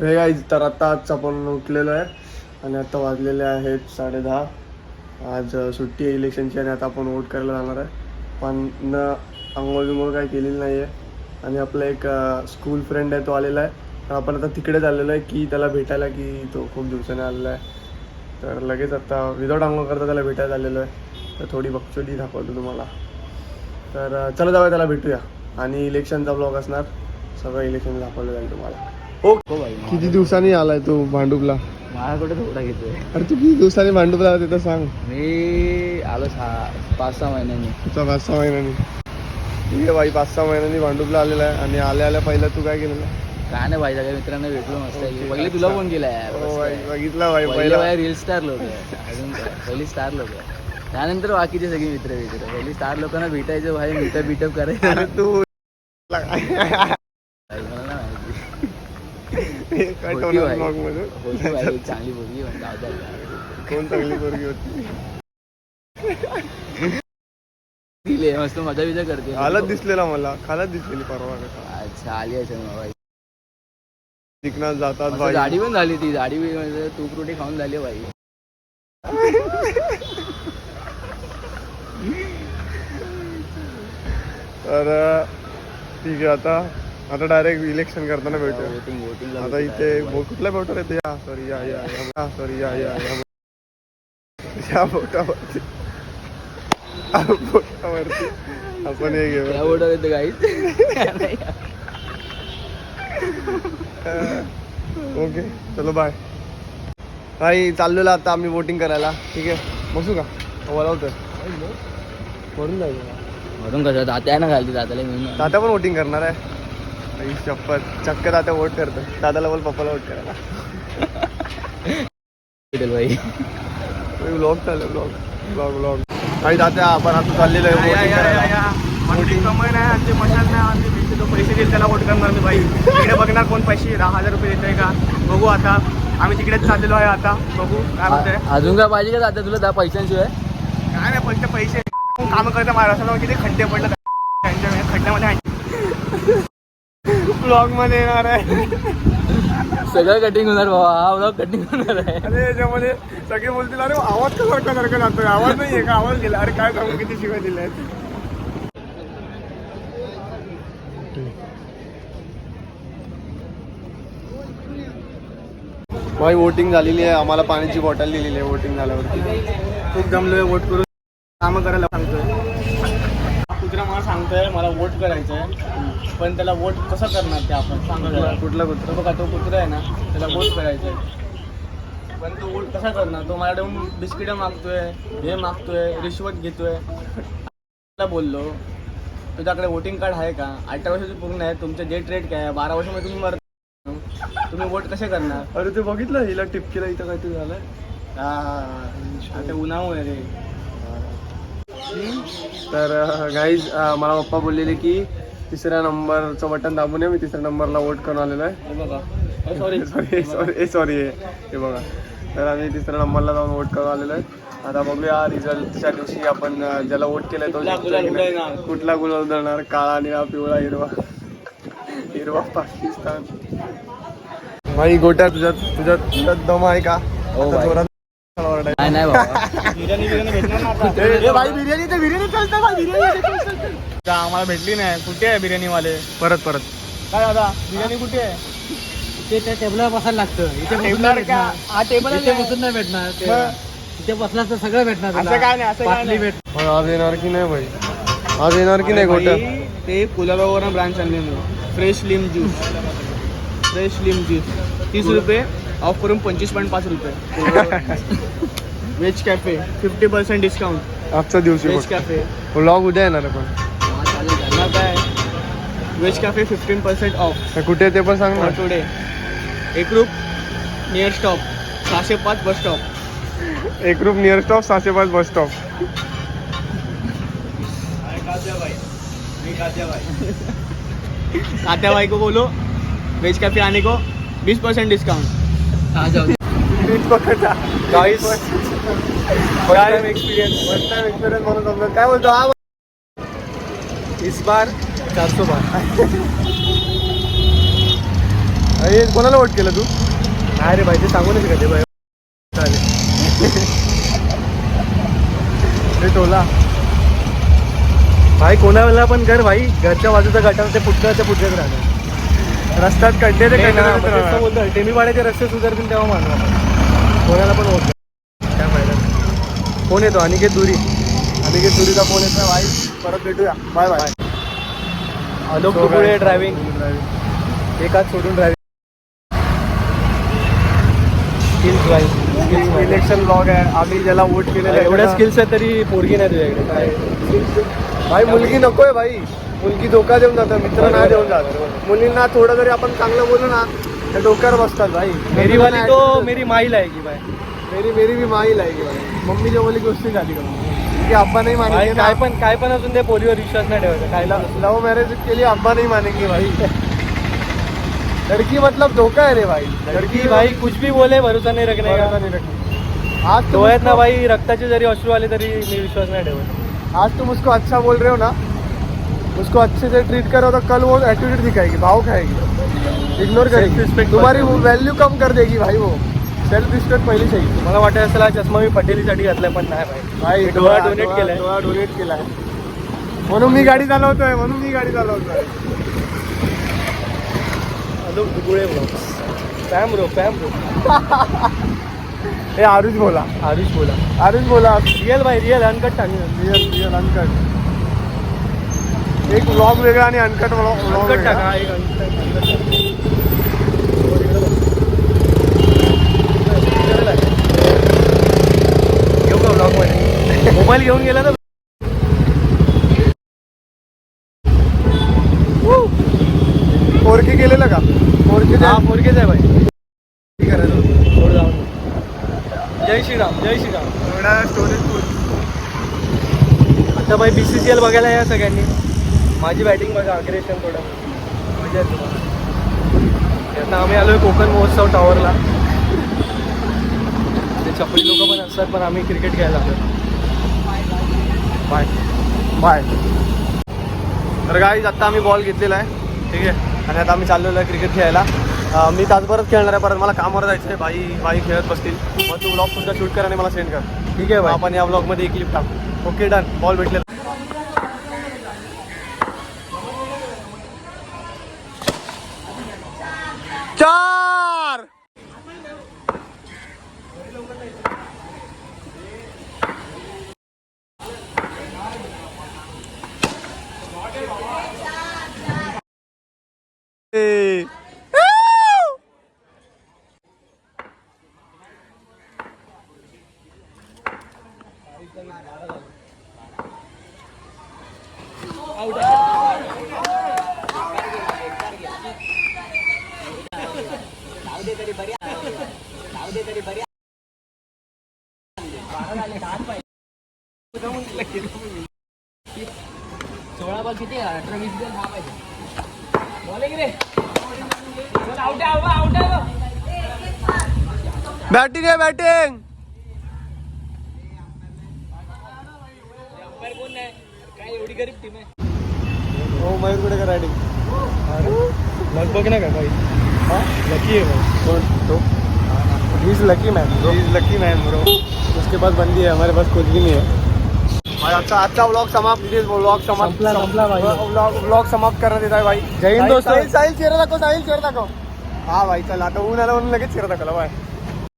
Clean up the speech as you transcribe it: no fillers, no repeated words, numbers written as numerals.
हे गाईज, तर आत्ताच आपण उठलेलो आहे आणि आता वाजलेले आहेत 10:30. आज सुट्टी आहे इलेक्शनची आणि आता आपण वोट करायला जाणार आहे. पण न आंघोळ बिंघोळ काही केलेली नाही आहे. आणि आपला एक स्कूल फ्रेंड आहे, तो आलेला आहे. तर आपण आता तिकडे चाललेलो आहे की त्याला भेटायला, की तो खूप दिवसाने आलेला आहे. तर लगेच आता विदाऊट आंघोळ करता त्याला भेटायला आलेलो आहे. तर थोडी बकचोदी दाखवतो तुम्हाला. तर चला जाऊया, त्याला भेटूया. आणि इलेक्शनचा ब्लॉग असणार, सगळं इलेक्शन दाखवलं जाईल तुम्हाला. हो भाई, किती दिवसांनी आलाय तू भांडुपला? माझ्याकडे थोडा घेतोय. अरे तू किती दिवसांनी भांडुपला आला ते तर सांग. मी आलो 5-6 महिन्यांनी. तुझा 5-6 महिन्यांनी. ठीक आहे भाई, 5-6 महिन्यांनी भांडुपला आलेला आहे. आणि आल्या पहिला तू काय केलेलं? काय नाही भाई, सगळ्या मित्रांना भेटलो मस्त. पहिले तुला फोन केला यार. हो भाई, बघितला भाई. पहिला भाई रील स्टार लोक अजून पहिली स्टार लोक, त्यानंतर बाकीचे सगळे मित्र भेटत. पहिली स्टार लोकांना भेटायचं भाई, मीटअप करायचं. अरे तू भाई मला नाही माहिती. काय होती भाई. ब्लॉग मध्ये होती भाई, एक चांगली बोलली म्हणता. कोण चांगली पोरगी होती? दिले मस्त मजा बिजा करते. हालत दिसलेला मला, खालत दिसलेली परवा कसा. अच्छा, आली असेल भाई. शिकण्यात जातात मस्त भाई. दाढी पण झाली ती. दाढी म्हणजे तूप रोटी खाऊन झाली भाई. तर ठीक आहे, आता डायरेक्ट इलेक्शन करताना भेटूया. वोटिंग आता इथे कुठल्या बोटावर येते? या सॉरी या बोटावरती आपण हे घेऊ. त्या बोटावर येते गाईच. ओके, चलो बाय. काही चाललेलं आता आम्ही वोटिंग करायला. ठीक आहे, बसू का? बोलावतोय वरून जायचं. वरून कसं दात्यानं घालते, दादाला घेऊन. दादा पण वोटिंग करणार आहे. चक्क दादा वोट करतो. दादाला बोल पप्पाला वोट करायला. भाई ब्लॉग चालू, ब्लॉग काही दादा आपण आता चाललेलं आहे वोटिंग करायला. वोटिंग कमाई नाही आणि ते मशाल नाही आणि ते तो पैसे देईल त्याला वोट करणार मी भाई. तिकडे बघणार कोण पैसे 10,000 रुपये देतोय का बघू. आता आम्ही तिकडेच चाललेलो आहे. आता बघू काय होतंय. अजून काय पाहिजे का दादा तुला? 10 पैशांशिवाय काय नाही, पण ते पैसे काम करता महाराष्ट्रात किती खड्डे पडले त्यांच्या खड्ड्यामध्ये. ब्लॉग मध्ये येणार आहे. सगळं कटिंग होणार बाबा. हा ब्लॉग कटिंग होणार आहे. अरे याच्यामध्ये सगळे बोलतील, अरे आवाज कसा वाटल्यासारखं जातोय. आवाज नाहीये का? आवाज गेला. अरे काय सांगू, किती शिवाय दिल्या आहेत. भाई वोटिंग झालेली आहे. आम्हाला पाण्याची बॉटल दिलेली आहे वोटिंग झाल्यावरती. खूप जमलोय वोट करून. कामं करायला सांगतोय. कुत्रा मला सांगतोय मला वोट करायचं आहे, पण त्याला वोट कसं करणार ते आपण सांगतो. कुठला कुत्रा? बघा तो कुत्रा आहे ना, त्याला वोट करायचं आहे, पण तो वोट कसा करणार? तो माझ्याकडून बिस्किटं मागतोय, हे मागतोय, रिश्वत घेतोय. त्याला बोललो तुझ्याकडे वोटिंग कार्ड आहे का? 18 वर्षाची पूर्ण आहे, तुमचं डेट रेट काय आहे? 12 वर्षामध्ये तुम्ही मरता, तुम्ही वोट कसे करणार? अरे ते बघितलं, हिला टिपकीला इथं काहीतरी झालंय. आता उन्हामुळे रे. तर गाईज, मला पप्पा बोललेले की 3ऱ्या नंबरचं बटन दाबून मी 3ऱ्या नंबरला वोट करून आलेलो आहे. हे बघा, सॉरी हे बघा. तर आम्ही 3ऱ्या नंबरला जाऊन वोट करून आलेलो आहे. आता बघूया रिझल्टच्या दिवशी आपण ज्याला वोट केलंय तो कुठला गुलाल उधळणार. काळा, निळा, पिवळा, हिरवा पाकिस्तान. भाई गोट्या, तुझ्यात दम आहे का? हो भाई. जोरात नाही नाही बाबा. बिर्याणी भेटणार ना आता. ए भाई, बिर्याणी चालतं का? बिर्याणी आम्हाला भेटली नाही. कुठे आहे बिर्याणीवाले? परत काय दादा, बिर्याणी कुठे आहे? ते त्या टेबलवर बसायला लागतं. इथे टेबलवर का? हा टेबल बसून नाही भेटणार. तिथे बसलास तर सगळं भेटणार. असं काय नाही, असं काय नाही. आज येणार की नाही भाई? आज येणार की नाही गोट्या? ते कुलाबावर ब्रांच आणले मी. फ्रेश लिम ज्यूस 30 रुपये ऑफ करून 25.5 रुपये. Veg cafe 50% discount. आजच्या दिवशी वेज कॅफे व्लॉग उद्या येणार पण. काय? Veg cafe 15% off. कुठे ते पण सांग ना. Today Ekroop near stop 605 bus stop. Ekroop near stop 605 bus stop. कात्या भाई को बोलो वेज कैफे आने को 20% डिस्काउंट. आ जाओ. गाईस, एक्सपीरियंस म्हणून समजा काय बोलतो हा. इस बार 400 बार. अरे कोणाला वोट केलं तू? नाही रे भाई ते सांगू नाही शकते भाई. ते टोला भाई कोणाला पण कर भाई, घरच्या बाजूचा गटार ते पुढच्या पुढच्याच राहणार. रस्त्यात खड्डे ते कसं बोलतो टेमीवाड्याचे रस्ते सुधारतील तेव्हा मानू आपण. कोणाला पण वोट काय फायदा. फोन येतो अनिकेत दुरी. आणि तुरीचा फोन येतो भाई. परत भेटूया. Bye bye. आलोक पुढे ड्रायव्हिंग एकाच सोडून ड्रायव्हिंग. स्किल्स भाई इलेक्शन ब्लॉग आहे. आम्ही ज्याला वोट केलेलं आहे एवढ्या स्किल्स आहे तरी पोरगी नाही तुझ्याकडे काय. भाई मुलगी नकोय भाई. मुलगी धोका देऊन जातं, मित्र नाही देऊन जात. मुलींना थोडं जरी आपण चांगलं बोलू ना तर डोक्यावर बसतात भाई. मेरी वाली तो मेरी माई लायकी भाई. मेरी भी माई लायकी भाई. मम्मी जे बोली गोष्टी झाली का की अब्बा नाही भाई मानेंगे. काय पण असून ते पोरीवर विश्वास नाही ठेवायचा. काय लव मैरिज के लिए अब्बा नहीं मानेंगे भाई. लड़की मतलब धोखा है रे भाई. लड़की भाई कुछ भी बोले भरोसा नहीं रखने का. नहीं रखना. आज तुम डोळ्यात ना भाई रक्ताचे जरी अश्रू आले तरी मी विश्वास नाही ठेवत. आज तुम उसको अच्छा बोल रहे हो ना, उसको अच्छे से ट्रीट करो तो कल वो एटीट्यूड दिखाएगी, भाव खाएगी, इग्नोर करेगी, तुम्हारी वैल्यू कम कर देगी भाई. वो सेल्फ रिस्पेक्ट पहिली चाहिए. मला वाटत असेल हा चष्मा मी पटेलीसाठी घातलाय पण नाही भाई. भाई डोळा डोनेट केलाय. डोळा डोनेट केलाय म्हणून मी गाडी चालवतोय. आलोक दुगुळे ब्लॉग्स. फॅम रो हे आरुष बोला. आरुष बोला. रिअल भाई रिअल अनकट टाकली. Real uncut. एक व्लॉग वेगळा आणि अनकट व्लॉग अनकट टाका एक अनकट. घेऊ का ब्लॉग मध्ये मोबाईल घेऊन गेला ना. पोरकी केलेलं का? हा पोरगेच आहे भाई. थोडं जाऊन. जय श्रीराम. एवढा स्टोरेज. आता भाई BCCL बघायला या सगळ्यांनी. माझी बॅटिंग बघा अग्रेशन थोडं मजा येते. आता आम्ही आलोय कोकण महोत्सव टावरला. ते चपली लोक पण असतात पण आम्ही क्रिकेट खेळायला आलो. बाय. तर गाईज आता आम्ही बॉल घेतलेला आहे. ठीक आहे. आणि आता आम्ही चाललेलो आहे क्रिकेट खेळायला. मी तासभरच खेळणार आहे. परत मला कामावर जायचं आहे. बाई खेळत बसतील. मग तू ब्लॉग सुद्धा शूट कर आणि मला सेंड कर. ठीक आहे भाई. आपण या ब्लॉगमध्ये एक क्लिप टाकू. Okay done. बॉल भेटलेला. चार. सोळा बॉल किती 18-20 दहा पाहिजे. बॅटिंग आहे बॅटिंग. काय एवढी गरीब टीम आहे. हो मयूर कुठे का रायडिंग. लगभग नाही का भाई. लकी है भाई. कौन तो? He is lucky man bro. उसके पास बंदी है, हमारे पास कुछ भी नहीं है. आजचा व्लॉग समाप्त. संपला भाई. व्लॉग समाप्त करण्यात येत आहे भाई. जय हिंद दोस्तों. साहिल चेहरा दाखव. हा भाई चला आता ऊन आला म्हणून लगेच चेहरा दाखवला. बाय.